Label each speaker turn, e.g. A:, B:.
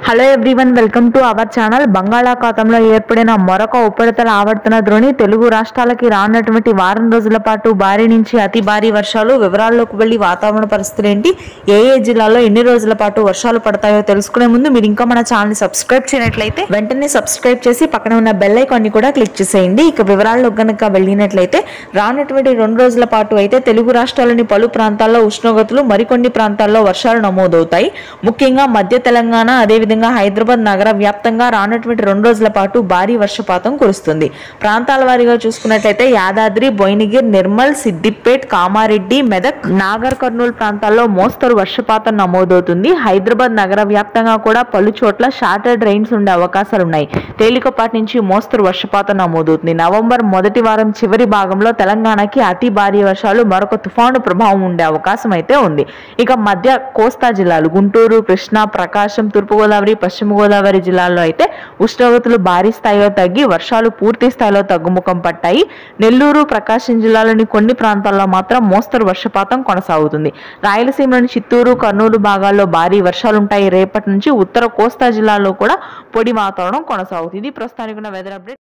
A: Hello everyone, welcome to our channel. బంగాళాఖాతంలో ఏర్పడిన మరొక ఉపరితల ఆవర్తన ద్రోణి తెలుగు రాష్ట్రాలకి రానున్నటువంటి వారం రోజుల పాటు భారీ నుంచి అతి భారీ వర్షాలు. వివరాల్లోకి వెళ్ళి వాతావరణ పరిస్థితులు ఏంటి, ఏ జిల్లాలో ఎన్ని రోజుల పాటు వర్షాలు పడతాయో తెలుసుకునే ముందు మీరు ఇంకా మన ఛానల్ సబ్స్క్రైబ్ చేయనట్లయితే వెంటనే సబ్స్క్రైబ్ చేసి పక్కన ఉన్న బెల్ ఐకాన్ ని కూడా క్లిక్ చేసేయండి. ఇక వివరాల్లో గనక వెళ్ళినట్లయితే రానున్నటువంటి 2 రోజుల పాటు అయితే తెలుగు రాష్ట్రాల్లోని పలు ప్రాంతాల్లో ఉష్ణోగ్రతలు, మరికొన్ని ప్రాంతాల్లో వర్షాలు నమోదవుతాయి. ముఖ్యంగా మధ్య తెలంగాణ, అదేవిధంగా హైదరాబాద్ నగర వ్యాప్తంగా రానున్నటువంటి 2 రోజుల పాటు భారీ వర్షపాతం కురుస్తుంది. ప్రాంతాల వారీగా చూసుకున్నట్లయితే యాదాద్రి, భువనగిరి, నిర్మల్, సిద్దిపేట్, కామారెడ్డి, మెదక్, నాగర్ కర్నూలు ప్రాంతాల్లో మోస్తరు వర్షపాతం నమోదవుతుంది. హైదరాబాద్ నగర వ్యాప్తంగా కూడా పలు చోట్ల షార్టెడ్ రైన్స్ ఉండే అవకాశాలున్నాయి. తేలికపాటి నుంచి మోస్తరు వర్షపాతం నమోదవుతుంది. నవంబర్ మొదటి వారం చివరి భాగంలో తెలంగాణకి అతి భారీ వర్షాలు, మరొక తుఫాను ప్రభావం ఉండే అవకాశం అయితే ఉంది. ఇక మధ్య కోస్తా జిల్లాలు గుంటూరు, కృష్ణా, ప్రకాశం, తూర్పుగోదావరి, పశ్చిమ గోదావరి జిల్లాల్లో అయితే ఉష్ణోగ్రతలు భారీ స్థాయిలో తగ్గి వర్షాలు పూర్తి స్థాయిలో తగ్గుముఖం పట్టాయి. నెల్లూరు, ప్రకాశం జిల్లాలోని కొన్ని ప్రాంతాల్లో మాత్రం మోస్తరు వర్షపాతం కొనసాగుతుంది. రాయలసీమలోని చిత్తూరు, కర్నూలు భాగాల్లో భారీ వర్షాలుంటాయి. రేపటి నుంచి ఉత్తర కోస్తా జిల్లాలో కూడా పొడి వాతావరణం కొనసాగుతుంది. ఇది ప్రస్తుతానికి ఉన్న వెదర్ అప్డేట్.